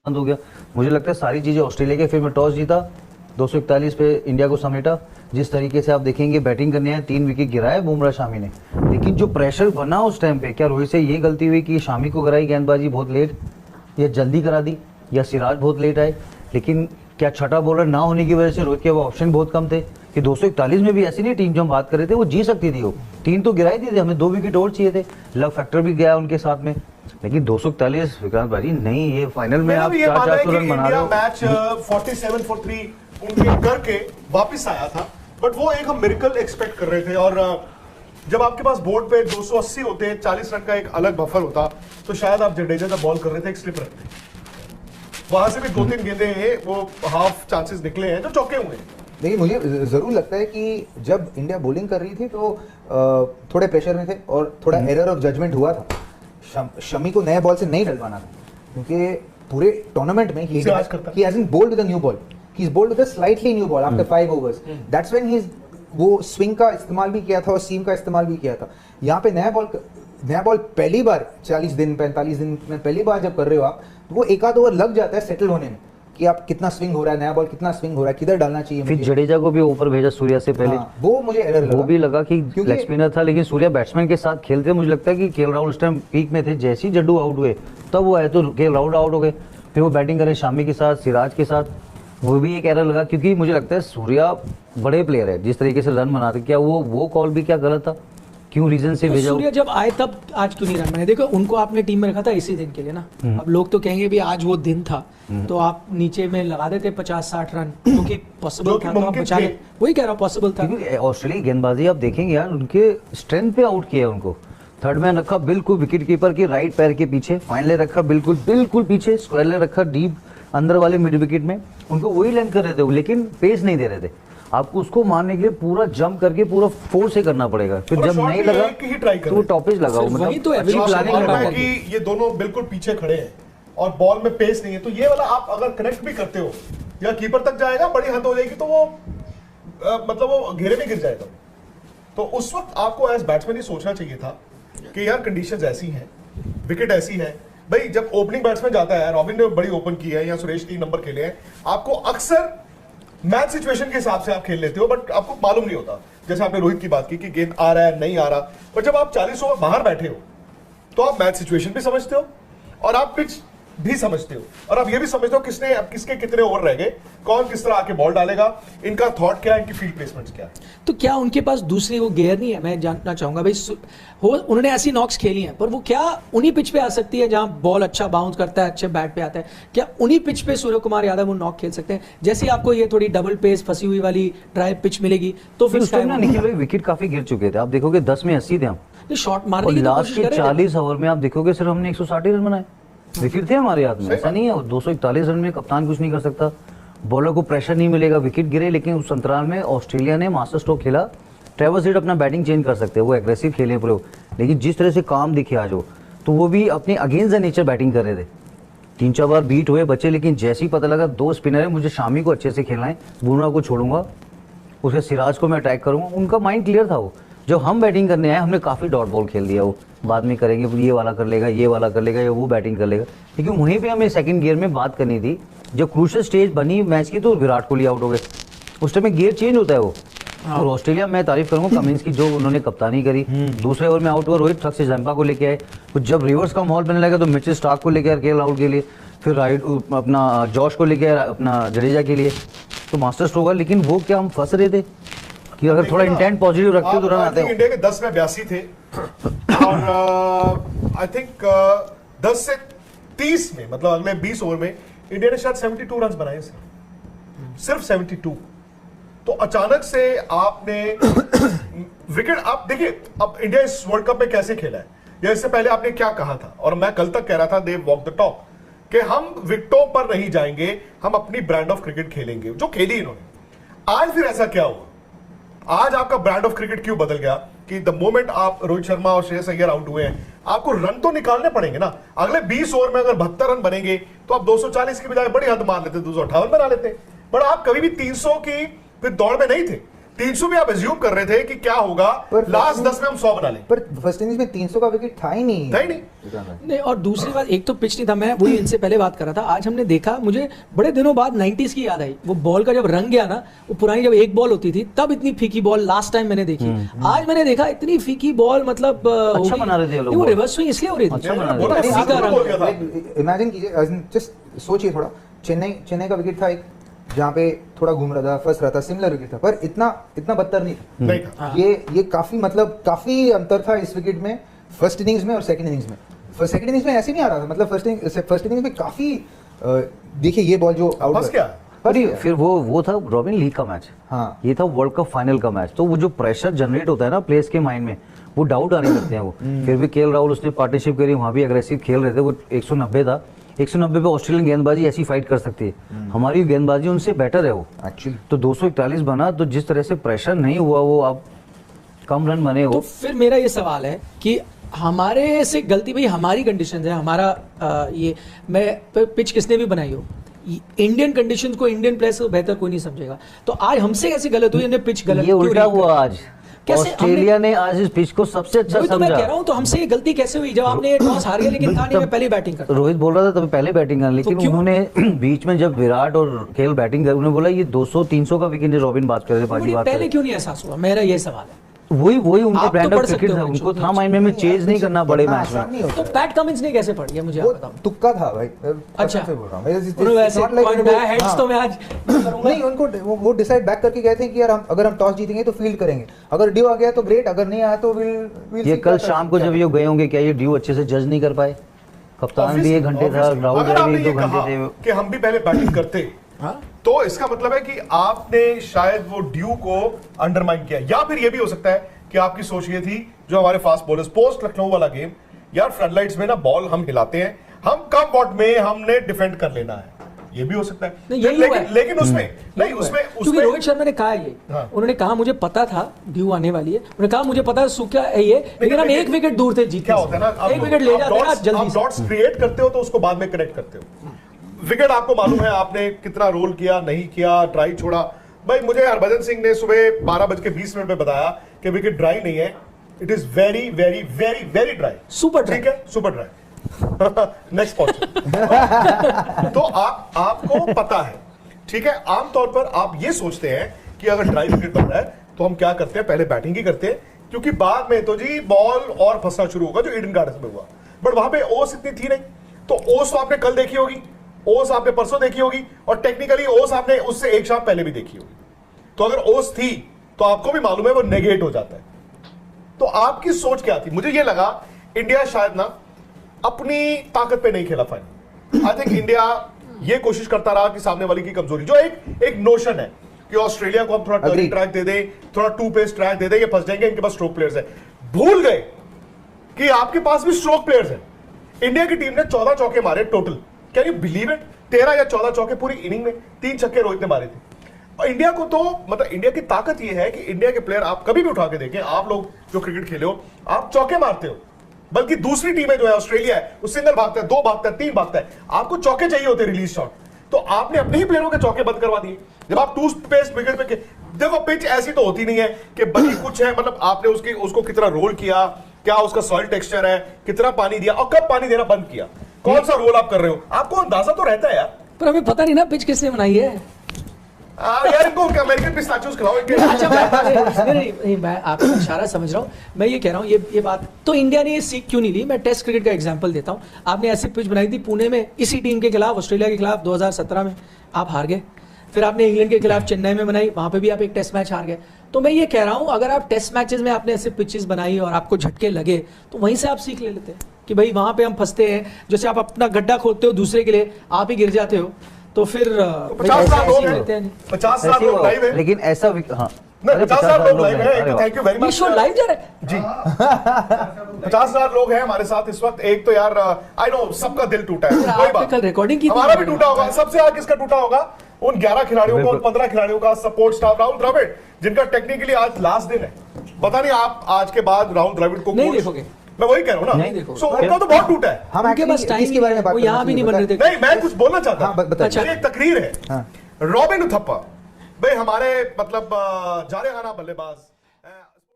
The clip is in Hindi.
बंद हो गया। मुझे लगता है सारी चीजें ऑस्ट्रेलिया के, फिर में टॉस जीता, 241 पे इंडिया को समेटा। जिस तरीके से आप देखेंगे बैटिंग करने हैं, 3 विकेट गिराए बुमराह शामी ने, लेकिन जो प्रेशर बना उस टाइम पे, क्या रोहित से ये गलती हुई कि शामी को कराई गेंदबाजी बहुत लेट, या जल्दी करा दी, या सिराज बहुत लेट आए? लेकिन क्या छठा बॉलर ना होने की वजह से रोहित के वो ऑप्शन बहुत कम थे कि 241 में भी ऐसी नहीं टीम जो हम बात कर रहे थे वो जी सकती थी। वो 3 तो गिरा ही दिए थे, हमें 2 विकेट और चाहिए थे, लक फैक्टर भी गया उनके साथ में। लेकिन 241 विक्रांत भाई नहीं, ये फाइनल में आप 400 रन बना रहे हो। मैच 47 for 3 उनके करके वापस आया था, बट वो एक हम मिरेकल एक्सपेक्ट कर रहे थे। और जब आपके पास बोर्ड पे 280 होते, 40 रन का एक अलग बफर होता, तो शायद आप जडेजा का बॉल कर रहे थे, एक स्लिप रन थे, वहां से भी 2-3 गेंदे हैं, वो हाफ चांसेस निकले हैं जो चौके हुए हैं। देखिए, मुझे जरूर लगता है कि जब इंडिया बॉलिंग कर रही थी तो थोड़े प्रेशर में थे और थोड़ा एरर ऑफ जजमेंट हुआ था। शमी को नए बॉल से नहीं डलवाना था, क्योंकि पूरे टूर्नामेंट में ही hasn't bowled with a new ball, he is bowled with a slightly new ball after 5 overs. That's when he वो स्विंग का इस्तेमाल भी किया था और सीम का इस्तेमाल भी किया था। यहाँ पे नया बॉल पहली बार 40 दिन 45 दिन में पहली बार जब कर रहे हो आप, तो वो एक आध ओवर लग जाता है सेटल होने में कि आप कितना स्विंग हो रहा है, नया बॉल कितना स्विंग हो रहा है, किधर डालना चाहिए। फिर जडेजा को भी ऊपर भेजा सूर्या से पहले। वो मुझे एरर लगा, वो भी लगा कि लेग स्पिनर था, लेकिन सूर्या बैट्समैन के साथ खेलते, मुझे लगता है कि केएल राहुल उस टाइम पीक में थे। जैसे ही जड्डू आउट हुए तब वो आए तो केएल राहुल आउट हो गए, फिर वो बैटिंग करे शामी के साथ, सिराज के साथ, वो भी एक एरर लगा। क्योंकि मुझे लगता है सूर्या बड़े प्लेयर है, जिस तरीके से रन बनाते, क्या वो कॉल भी क्या गलत था? क्यों रीजन से भेजा? सूर्या जब आए तब आज क्यों नहीं रन बने? देखो, उनको आपने टीम में रखा था इसी दिन के लिए ना। अब लोग तो कहेंगे भी आज वो दिन था, तो आप नीचे में लगा देते 50-60 रन, क्योंकि पॉसिबल था, तो आप बचा ले। वही कह रहा हूँ, पॉसिबल था। क्योंकि ऑस्ट्रेलिया गेंदबाजी आप देखेंगे यार, उनके स्ट्रेंथ पे आउट किया उनको। थर्ड मैन रखा बिल्कुल विकेट कीपर के राइट पैर के पीछे, फाइनल रखा बिल्कुल पीछे, स्क्वायर रखा डीप अंदर वाले मिड विकेट में, उनको वही लेंथ कर रहे थे, लेकिन पेस नहीं दे रहे थे। आपको उसको मारने के लिए पूरा जंप करके पूरा फोर्स से करना पड़ेगा, फिर जब नहीं लगा तो टॉपेज लगा। वही तो अच्छी प्लानिंग है कि ये दोनों बिल्कुल पीछे खड़े हैं और बॉल में पेस नहीं है, तो ये वाला आप अगर कनेक्ट भी करते हो या कीपर तक जाएगा, बड़ी हद हो जाएगी, तो वो मतलब वो घेरे में गिर जाएगा। तो उस वक्त आपको एज बैट्समैन ये सोचना चाहिए था कि यार कंडीशंस ऐसी हैं, विकेट ऐसी है। भाई जब ओपनिंग बैट्समैन जाता है, रॉबिन ने बड़ी ओपन की है या सुरेश 3 नंबर खेले हैं, आपको अक्सर मैच सिचुएशन के हिसाब से आप खेल लेते हो, बट आपको मालूम नहीं होता। जैसे आपने रोहित की बात की कि गेंद आ रहा है नहीं आ रहा, पर जब आप 40 ओवर बाहर बैठे हो तो आप मैच सिचुएशन भी समझते हो और आप पिच भी समझते हो, और आप ये भी समझते हो किसके कितने ओवर रह गए, कौन किस तरह आके बॉल डालेगा, इनका थॉट क्या है, इनकी फील्ड प्लेसमेंट्स क्या है। तो क्या उनके पास दूसरी वो गियर नहीं है? मैं जानना चाहूंगा भाई, उन्होंने ऐसी नॉक्स खेली हैं, पर वो क्या उन्हीं पिच पे आ सकती है जहां बॉल अच्छा बाउंस करता है, अच्छे बैट पे आता है? क्या उन्हीं पिच पे सूर्य कुमार यादव वो नॉक खेल सकते हैं? जैसे आपको ये थोड़ी डबल पेस फंसी हुई वाली ड्राइव पिच मिलेगी तो फिर निखिल भाई विकेट काफी गिर चुके थे, आप देखोगे 10 में 80 थे हम, शॉट मारने की लास्ट के 40 ओवर में आप देखोगे सिर्फ हमने 160 रन बनाए, विकेट थे हमारे हाथ में। ऐसा नहीं है 241 रन में कप्तान कुछ नहीं कर सकता, बॉलर को प्रेशर नहीं मिलेगा, विकेट गिरे। लेकिन उस अंतराल में ऑस्ट्रेलिया ने मास्टर स्ट्रोक खेला, ट्रेविस हेड अपना बैटिंग चेंज कर सकते हैं, वो एग्रेसिव खेले पूरे, लेकिन जिस तरह से काम दिखे आज वो, तो वो भी अपने अगेंस्ट द नेचर बैटिंग कर रहे थे। 3-4 बार बीट हुए बचे, लेकिन जैसे ही पता लगा 2 स्पिनर है, मुझे शामी को अच्छे से खेलना है, बुमराह को छोड़ूंगा, उसके सिराज को मैं अटैक करूंगा, उनका माइंड क्लियर था। वो जब हम बैटिंग करने आए हमने काफी डॉट बॉल खेल दिया, वो बाद में करेंगे, ये वाला कर लेगा, ये वाला कर लेगा, या वो बैटिंग कर लेगा। लेकिन वहीं पे हमें सेकंड गियर में बात करनी थी, जब क्रूशियल स्टेज बनी मैच की तो विराट कोहली आउट हो गए, उस टाइम में गियर चेंज होता है वो। और ऑस्ट्रेलिया मैं तारीफ करूंगा कमिंस की, जो उन्होंने कप्तानी करी। दूसरे ओवर में आउट हुआ रोहित, थक से जंपा को लेके आए, तो जब रिवर्स का माहौल बनने लगा तो मिचेल स्टार्क को लेके आए केएल राहुल के लिए, फिर राइट अपना जॉश को लेके आए अपना जडेजा के लिए, तो मास्टर स्ट्रोक है। लेकिन वो क्या हम फंस रहे थे कि अगर थोड़ा इंटेंट पॉजिटिव रखते तो रन आते हैं। इंडिया के 10 में 82 थे और आई थिंक 10 से 30 में, मतलब अगले 20 ओवर में इंडिया ने शायद 72 रन बनाए, सिर्फ 72। तो अचानक से आपने विकेट, आप देखिए अब इंडिया इस वर्ल्ड कप में कैसे खेला है, या इससे पहले आपने क्या कहा था, और मैं कल तक कह रहा था दे वॉक द टॉक, कि हम विकेटों पर नहीं जाएंगे, हम अपनी ब्रांड ऑफ क्रिकेट खेलेंगे, जो खेली इन्होंने। आज फिर ऐसा क्या हुआ? आज आपका ब्रांड ऑफ क्रिकेट क्यों बदल गया कि द मोमेंट आप रोहित शर्मा और श्रेयस अय्यर आउट हुए हैं, आपको रन तो निकालने पड़ेंगे ना। अगले 20 ओवर में अगर 72 रन बनेंगे तो आप 240 की बजाय बड़ी हद मार लेते, 258 बना लेते, बट आप कभी भी 300 की फिर दौड़ में नहीं थे। 300 में आप एज्यूम कर रहे थे कि क्या होगा, पर लास्ट 10 में हम 100 बना लें, पर फर्स्ट इनिंग्स में 300 का विकेट था ही नहीं। था ही नहीं। नहीं, और दूसरी बात, एक तो पिच नहीं था, मैं वही इनसे पहले बात कर रहा था। आज हमने देखा, मुझे बड़े दिनों बाद 90s की याद आई, वो बॉल का जब रंग गया ना, वो पुरानी जब एक बॉल होती थी तब इतनी फीकी बॉल लास्ट टाइम मैंने देखी। आज मैंने देखा इतनी फीकी बॉल, मतलब अच्छा बना रहे थे वो लोग वो ball। रिवर्स स्विंग इसलिए हो रही थी। अच्छा बना रहे बोला, थे। फीका आपको रंग। बोल गया था। इमेजिन कीजिए, जस्ट सोचिए थोड़ा, चेन्नई का विकेट था एक, जहाँ पे थोड़ा घूम रहा था, फंस रहा था, सिमिलर विकेट था, पर इतना बदतर नहीं था। नहीं था। हाँ। ये काफी, मतलब काफी अंतर था इस विकेट में, फर्स्ट इनिंग्स में और सेकंड इनिंग्स में। सेकंड इनिंग्स में ऐसे नहीं आ रहा था, मतलब फर्स्ट इनिंग्स में काफी, देखिए ये बॉल जो आउट फंस गया। फिर वो था रॉबिन लीग का मैच, हाँ। ये था वर्ल्ड कप फाइनल का मैच। तो वो जो प्रेशर जनरेट होता है ना प्लेयर्स के माइंड में, वो डाउट आने लगते हैं वो। फिर भी केएल राहुल उसने पार्टनरशिप करी, वहाँ भी अग्रेसिव खेल रहे थे। वो 190 था, 190 पे ऑस्ट्रेलियन गेंदबाजी ऐसी फाइट कर सकती है, हमारी गेंदबाजी उनसे बेटर है वो। एक्चुअली तो 241 बना, तो जिस तरह से प्रेशर नहीं हुआ, वो आप कम रन बने तो हो। फिर मेरा ये सवाल है कि हमारे से गलती, भाई हमारी कंडीशंस है, हमारा ये मैं पिच किसने भी बनाई हो, इंडियन कंडीशंस को, इंडियन प्लेयर्स को बेहतर कोई नहीं समझेगा। तो आज हमसे कैसे गलत हुई, हमने पिच गलत ये क्यों उल्टा read हुआ करी? आज, कैसे ऑस्ट्रेलिया ने आज इस पिच को सबसे अच्छा वही तो मैं कह रहा समझा। हूँ, तो हमसे ये गलती कैसे हुई जब आपने टॉस हार गया, लेकिन कहा नहीं मैं पहले बैटिंग करता। रोहित बोल रहा था तभी पहले बैटिंग करना, लेकिन क्यों? उन्होंने बीच में जब विराट और केएल बैटिंग कर, उन्होंने बोला ये 200-300 का विकेट है। रॉबिन बात कर रहे थे, पाजी मुझे बात कर पहले रहे क्यों नहीं एहसास हुआ, मेरा ये सवाल है। थे। वही उनका आप तो ब्रांड पढ़ ऑफ सकते क्रिकेट हो था, बच्चों उनको को। था माइंड में चेज नहीं करना बड़े मैच आसान में। नहीं होता तो पैट कमिंस ने कैसे पढ़ लिया, मुझे आप वो बताओ। तुक्का था भाई, अच्छा। कसम से बोल रहा हूँ। It's उन्होंने वैसे not like point उनको- में heads हाँ। तो मैं आज करूंगा। नहीं, उनको वो डिसाइड बैक करके गए थे कि यार अगर हम टॉस जीतेंगे तो फील्ड करेंगे, अगर ड्यू आ गया तो ग्रेट, अगर नहीं आया तो विल ये कल शाम को जब ये गए होंगे, क्या ये ड्यू अच्छे से जज नहीं कर पाए? कप्तान भी 1 घंटे था, राहुल अगर द्रविड़ आपने भी ये 2 कहा घंटे थे। कि हम भी पहले बैटिंग करते, हाँ? तो इसका मतलब है कि आपने शायद वो ड्यू को अंडरमाइन किया, या फिर ये भी हो सकता है कि आपकी सोच ये थी, जो हमारे फास्ट बॉलर्स पोस्ट लखनऊ वाला गेम, यार फ्लडलाइट्स में ना बॉल हम हिलाते हैं, हम कम वॉट में हमने डिफेंड कर लेना है, ये भी हो सकता है। नहीं, यही हुआ लेकिन है। लेकिन उसमें नहीं, उसमें क्योंकि रोहित शर्मा ने कहा ये, हाँ। उन्होंने कहा मुझे पता था ड्यू आने वाली है, उन्होंने कहा मुझे पता है सूखा है ये, लेकिन हम एक विकेट दूर थे जीतने क्या से। होता है ना, एक विकेट ले जाते हैं ना जल्दी से। डॉट्स क्रिएट करते हो तो उसको बाद में कनेक्ट करते हो। विकेट आपको मालूम है आपने कितना रोल किया, नहीं किया, ड्राई छोड़ा। भाई मुझे हरभजन सिंह ने सुबह 12:20 पे बताया कि विकेट ड्राई नहीं है, it is very very very very dry, super dry. ठीक है, सुपर ड्राई। Next point. तो आपको पता है, ठीक है, आमतौर पर आप ये सोचते हैं कि अगर ड्राई विकेट बन रहा है तो हम क्या करते हैं, पहले बैटिंग ही करते हैं, क्योंकि बाद में तो जी बॉल और फंसना शुरू होगा, जो ईडन गार्डन्स में हुआ। बट वहां पे ओस इतनी थी नहीं, तो ओस तो आपने कल देखी होगी, ओस आपने परसों देखी होगी, और टेक्निकली ओस आपने उससे एक शाम पहले भी देखी होगी। तो अगर ओस थी तो आपको भी मालूम है वो नेगेट हो जाता है। तो आपकी सोच क्या थी? मुझे ये लगा इंडिया शायद ना अपनी ताकत पे नहीं खेला फाइनल। आई थिंक इंडिया ये कोशिश करता रहा कि सामने वाले की कमजोरी, जो एक नोशन है कि ऑस्ट्रेलिया को हम थोड़ा टर्निंग ट्रैक दे दें, थोड़ा टू पेस ट्रैक दे दें, ये फंस जाएंगे, इनके पास स्ट्रोक प्लेयर्स है। भूल गए कि आपके पास भी स्ट्रोक प्लेयर्स हैं। इंडिया की टीम ने 14 चौके मारे total, can you believe it? 13 या 14 चौके पूरी इनिंग में, 3 छक्के रोहित ने मारे थे। और इंडिया को तो मतलब इंडिया की ताकत यह है कि इंडिया के प्लेयर आप कभी भी उठा के देखें, आप लोग जो क्रिकेट खेले हो, आप चौके मारते हो, बल्कि दूसरी टीमें जो है ऑस्ट्रेलिया है, वो सिंगल भागता है, 2 भागता है, 3 भागता है, आपको चौके चाहिए होते रिलीज शॉट। तो आपने अपने ही प्लेयरों के चौके बंद करवा दिए जब आप टू पेस विकेट पे। देखो पिच ऐसी तो होती नहीं है कि बल्कि कुछ है, मतलब आपने उसको कितना रोल किया, क्या उसका सॉइल टेक्सचर है, कितना पानी दिया और कब पानी देना बंद किया, कौन सा रोल आप कर रहे हो, आपको अंदाजा तो रहता है यार। पर हमें पता नहीं ना पिच किसने बनाई है। यार इनको अमेरिकन पिस्ताचियोस खिलाओ इनके। अच्छा नहीं, मैं आपका इशारा समझ रहा हूँ। मैं ये कह रहा हूँ, ये बात तो इंडिया ने ये सीख क्यों नहीं ली। मैं टेस्ट क्रिकेट का एग्जांपल देता हूँ। आपने ऐसी पिच बनाई थी पुणे में, इसी टीम के खिलाफ, ऑस्ट्रेलिया के खिलाफ 2017 में, आप हार गए। फिर आपने इंग्लैंड के खिलाफ चेन्नई में बनाई, वहां पे भी आप एक टेस्ट मैच हार गए। तो मैं ये कह रहा हूँ, अगर आप टेस्ट मैचेस में आपने ऐसे पिचेस बनाई और आपको झटके लगे, तो वहीं से आप सीख ले लेते कि भाई वहां पे हम फंसते हैं। जैसे आप अपना गड्ढा खोदते हो दूसरे के लिए, आप ही गिर जाते हो, तो फिर 50,000 लोग हैं, लेते हैं। 50,000 लोग लाइव है, लेकिन ऐसा हाँ, नहीं, अरे 50,000 लोग लाइव अरे है। वाह। थैंक यू वेरी ये मच शो लाइव जा रहा है जी। 50,000 लोग हैं हमारे साथ इस वक्त। एक तो यार आई नो सबका दिल टूटा है, कोई आपने बात, कल रिकॉर्डिंग की थी। हमारा भी टूटा होगा। सबसे आगे किसका टूटा होगा? उन 11 खिलाड़ियों का, उन 15 खिलाड़ियों का सपोर्ट स्टाफ, राहुल द्रविड़, जिनका टेक्निकली आज लास्ट दिन है। पता नहीं आप आज के बाद राहुल द्रविड़ को नहीं coach- देखोगे। मैं वही कह रहा हूँ ना, नहीं देखोगे। सो उनका तो बहुत टूटा है। हम उनके पास actually टाइम इसके बारे में बात वो करना यहाँ भी नहीं चाहिए, बन रहे थे। नहीं, मैं कुछ बोलना चाहता हाँ, हूँ। बताइए। अच्छा। मेरी एक तकरीर है, हाँ। रॉबिन उथप्पा भाई हमारे मतलब जाने खाना बल्लेबाज